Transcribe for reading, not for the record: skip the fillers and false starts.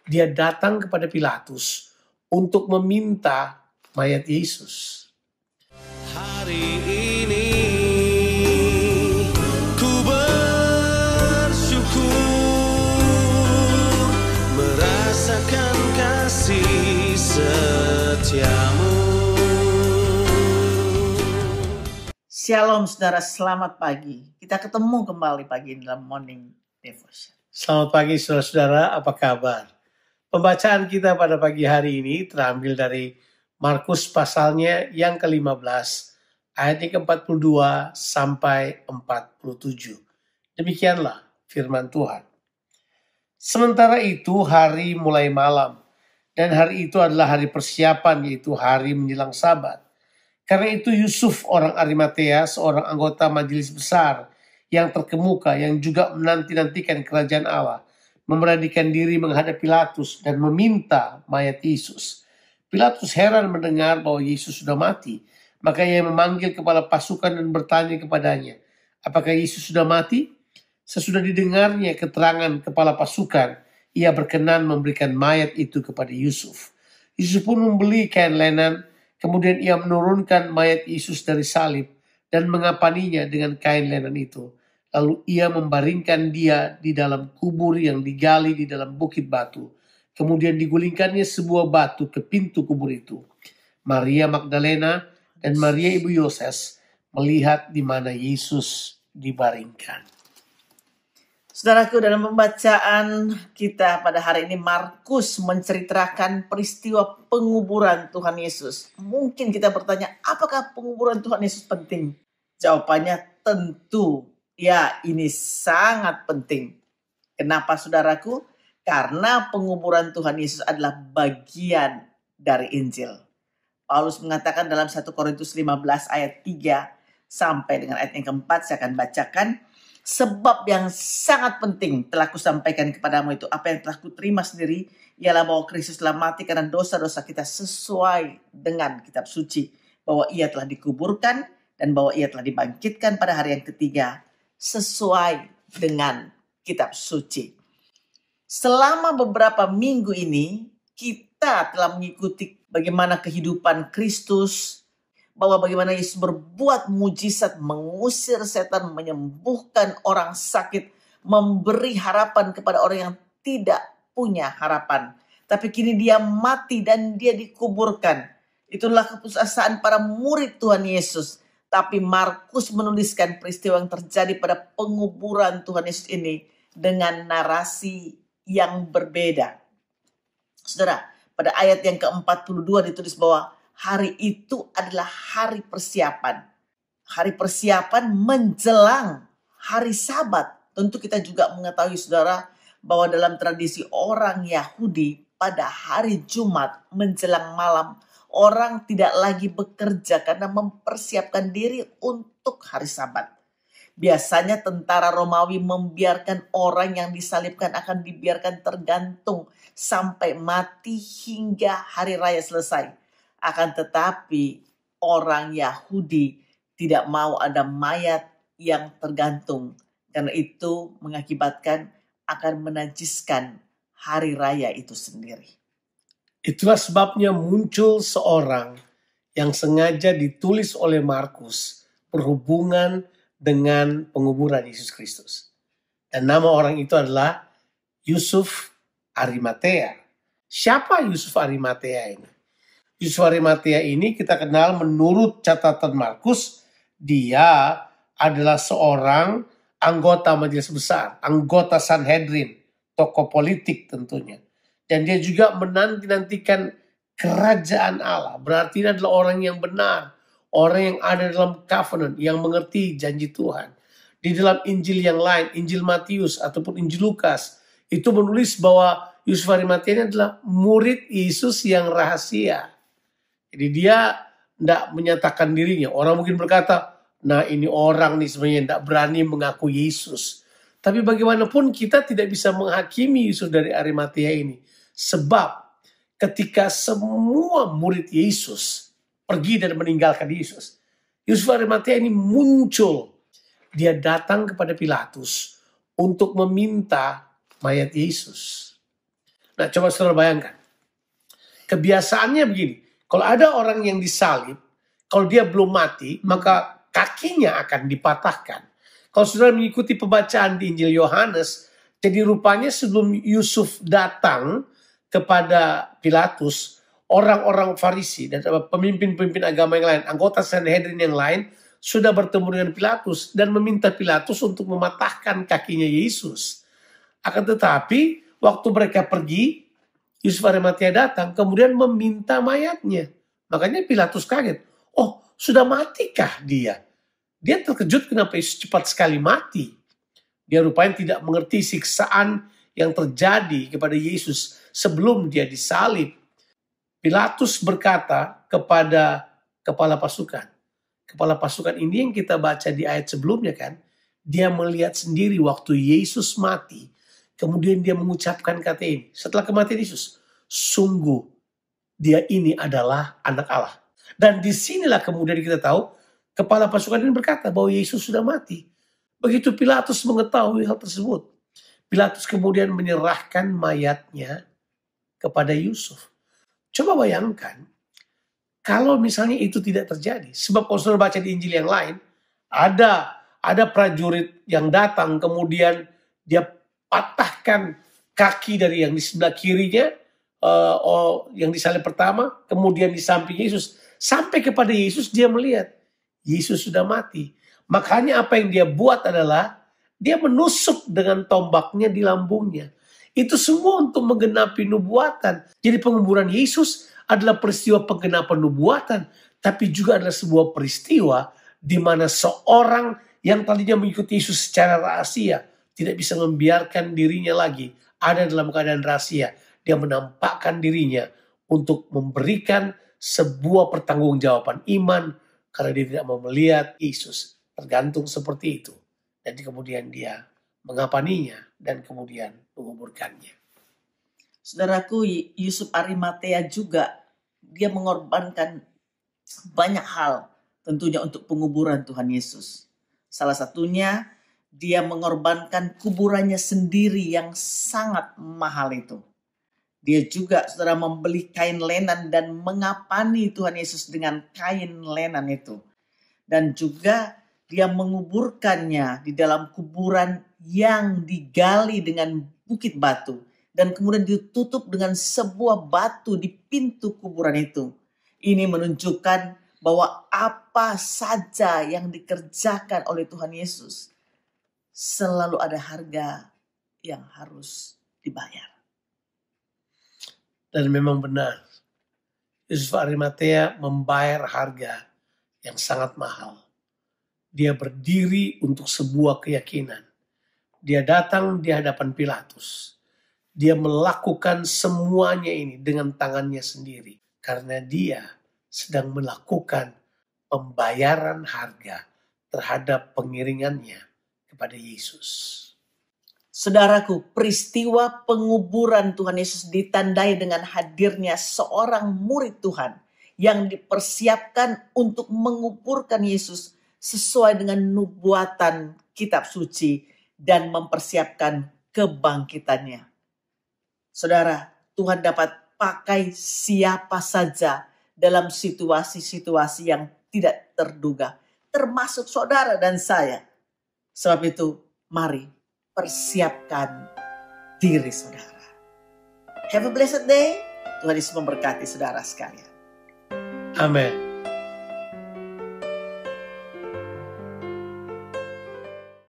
dia datang kepada Pilatus untuk meminta mayat Yesus. Hari ini ku bersyukur merasakan kasih setiamu. Shalom saudara, selamat pagi. Kita ketemu kembali pagi ini dalam Morning Devotion. Selamat pagi saudara-saudara, apa kabar? Pembacaan kita pada pagi hari ini terambil dari Markus pasalnya yang ke-15, ayat ke-42 sampai 47. Demikianlah firman Tuhan. Sementara itu hari mulai malam, dan hari itu adalah hari persiapan, yaitu hari menjelang Sabat. Karena itu Yusuf orang Arimatea, seorang anggota majelis besar yang terkemuka, yang juga menanti-nantikan kerajaan Allah, memberanikan diri menghadap Pilatus dan meminta mayat Yesus. Pilatus heran mendengar bahwa Yesus sudah mati, maka ia memanggil kepala pasukan dan bertanya kepadanya, apakah Yesus sudah mati? Sesudah didengarnya keterangan kepala pasukan, ia berkenan memberikan mayat itu kepada Yusuf. Yusuf pun membeli kain lenan. Kemudian ia menurunkan mayat Yesus dari salib dan mengapaninya dengan kain lenan itu. Lalu ia membaringkan dia di dalam kubur yang digali di dalam bukit batu. Kemudian digulingkannya sebuah batu ke pintu kubur itu. Maria Magdalena dan Maria ibu Yoses melihat di mana Yesus dibaringkan. Saudaraku, dalam pembacaan kita pada hari ini, Markus menceritakan peristiwa penguburan Tuhan Yesus. Mungkin kita bertanya, apakah penguburan Tuhan Yesus penting? Jawabannya tentu, ya, ini sangat penting. Kenapa saudaraku? Karena penguburan Tuhan Yesus adalah bagian dari Injil. Paulus mengatakan dalam 1 Korintus 15 ayat 3 sampai dengan ayat yang keempat, saya akan bacakan. Sebab yang sangat penting telah kusampaikan kepadamu itu, apa yang telah kuterima sendiri, ialah bahwa Kristus telah mati karena dosa-dosa kita sesuai dengan kitab suci, bahwa ia telah dikuburkan dan bahwa ia telah dibangkitkan pada hari yang ketiga sesuai dengan kitab suci. Selama beberapa minggu ini kita telah mengikuti bagaimana kehidupan Kristus, bahwa bagaimana Yesus berbuat mujizat, mengusir setan, menyembuhkan orang sakit, memberi harapan kepada orang yang tidak punya harapan. Tapi kini dia mati dan dia dikuburkan. Itulah keputusasaan para murid Tuhan Yesus. Tapi Markus menuliskan peristiwa yang terjadi pada penguburan Tuhan Yesus ini dengan narasi yang berbeda. Saudara, pada ayat yang ke-42 ditulis bahwa hari itu adalah hari persiapan. Hari persiapan menjelang hari Sabat. Tentu kita juga mengetahui saudara bahwa dalam tradisi orang Yahudi pada hari Jumat menjelang malam, orang tidak lagi bekerja karena mempersiapkan diri untuk hari Sabat. Biasanya tentara Romawi membiarkan orang yang disalibkan akan dibiarkan tergantung sampai mati hingga hari raya selesai. Akan tetapi orang Yahudi tidak mau ada mayat yang tergantung. Karena itu mengakibatkan akan menajiskan hari raya itu sendiri. Itulah sebabnya muncul seorang yang sengaja ditulis oleh Markus berhubungan dengan penguburan Yesus Kristus. Dan nama orang itu adalah Yusuf Arimatea. Siapa Yusuf Arimatea ini? Yusuf Arimatea ini kita kenal menurut catatan Markus, dia adalah seorang anggota majelis besar, anggota Sanhedrin, tokoh politik tentunya. Dan dia juga menanti-nantikan kerajaan Allah. Berarti dia adalah orang yang benar, orang yang ada dalam covenant, yang mengerti janji Tuhan. Di dalam Injil yang lain, Injil Matius ataupun Injil Lukas, itu menulis bahwa Yusuf Arimatea ini adalah murid Yesus yang rahasia. Jadi dia tidak menyatakan dirinya. Orang mungkin berkata, nah ini orang nih sebenarnya tidak berani mengaku Yesus. Tapi bagaimanapun kita tidak bisa menghakimi Yusuf dari Arimatea ini. Sebab ketika semua murid Yesus pergi dan meninggalkan Yesus, Yusuf Arimatea ini muncul. Dia datang kepada Pilatus untuk meminta mayat Yesus. Nah, coba saudara bayangkan. Kebiasaannya begini. Kalau ada orang yang disalib, kalau dia belum mati, maka kakinya akan dipatahkan. Kalau saudara mengikuti pembacaan di Injil Yohanes, jadi rupanya sebelum Yusuf datang kepada Pilatus, orang-orang Farisi dan pemimpin-pemimpin agama yang lain, anggota Sanhedrin yang lain, sudah bertemu dengan Pilatus dan meminta Pilatus untuk mematahkan kakinya Yesus. Akan tetapi, waktu mereka pergi, Yusuf Arimatea datang, kemudian meminta mayatnya. Makanya Pilatus kaget. Oh, sudah matikah dia? Dia terkejut kenapa Yesus cepat sekali mati. Dia rupanya tidak mengerti siksaan yang terjadi kepada Yesus sebelum dia disalib. Pilatus berkata kepada kepala pasukan. Kepala pasukan ini yang kita baca di ayat sebelumnya kan. Dia melihat sendiri waktu Yesus mati. Kemudian dia mengucapkan kata ini. Setelah kematian Yesus. Sungguh dia ini adalah anak Allah. Dan disinilah kemudian kita tahu. Kepala pasukan ini berkata bahwa Yesus sudah mati. Begitu Pilatus mengetahui hal tersebut. Pilatus kemudian menyerahkan mayatnya kepada Yusuf. Coba bayangkan. Kalau misalnya itu tidak terjadi. Sebab kalau saudara baca di Injil yang lain. Ada prajurit yang datang. Kemudian dia patahkan kaki dari yang di sebelah kirinya. Yang disalib pertama. Kemudian di samping Yesus. Sampai kepada Yesus dia melihat. Yesus sudah mati. Makanya apa yang dia buat adalah. Dia menusuk dengan tombaknya di lambungnya. Itu semua untuk menggenapi nubuatan. Jadi penguburan Yesus adalah peristiwa penggenapan nubuatan. Tapi juga adalah sebuah peristiwa di mana seorang yang tadinya mengikuti Yesus secara rahasia. Tidak bisa membiarkan dirinya lagi ada dalam keadaan rahasia. Dia menampakkan dirinya untuk memberikan sebuah pertanggungjawaban iman. Karena dia tidak mau melihat Yesus tergantung seperti itu. Dan kemudian dia mengapaninya dan kemudian menguburkannya. Saudaraku, Yusuf Arimatea juga dia mengorbankan banyak hal tentunya untuk penguburan Tuhan Yesus. Salah satunya dia mengorbankan kuburannya sendiri yang sangat mahal itu. Dia juga saudara membeli kain lenan dan mengapani Tuhan Yesus dengan kain lenan itu. Dan juga dia menguburkannya di dalam kuburan yang digali dengan bukit batu. Dan kemudian ditutup dengan sebuah batu di pintu kuburan itu. Ini menunjukkan bahwa apa saja yang dikerjakan oleh Tuhan Yesus selalu ada harga yang harus dibayar. Dan memang benar, Yusuf Arimatea membayar harga yang sangat mahal. Dia berdiri untuk sebuah keyakinan. Dia datang di hadapan Pilatus. Dia melakukan semuanya ini dengan tangannya sendiri. Karena dia sedang melakukan pembayaran harga terhadap pengiringannya kepada Yesus. Saudaraku, peristiwa penguburan Tuhan Yesus ditandai dengan hadirnya seorang murid Tuhan yang dipersiapkan untuk menguburkan Yesus sesuai dengan nubuatan kitab suci dan mempersiapkan kebangkitannya. Saudara, Tuhan dapat pakai siapa saja dalam situasi-situasi yang tidak terduga, termasuk saudara dan saya. Sebab itu, mari persiapkan diri saudara. Have a blessed day. Tuhan Yesus memberkati saudara sekalian. Amin.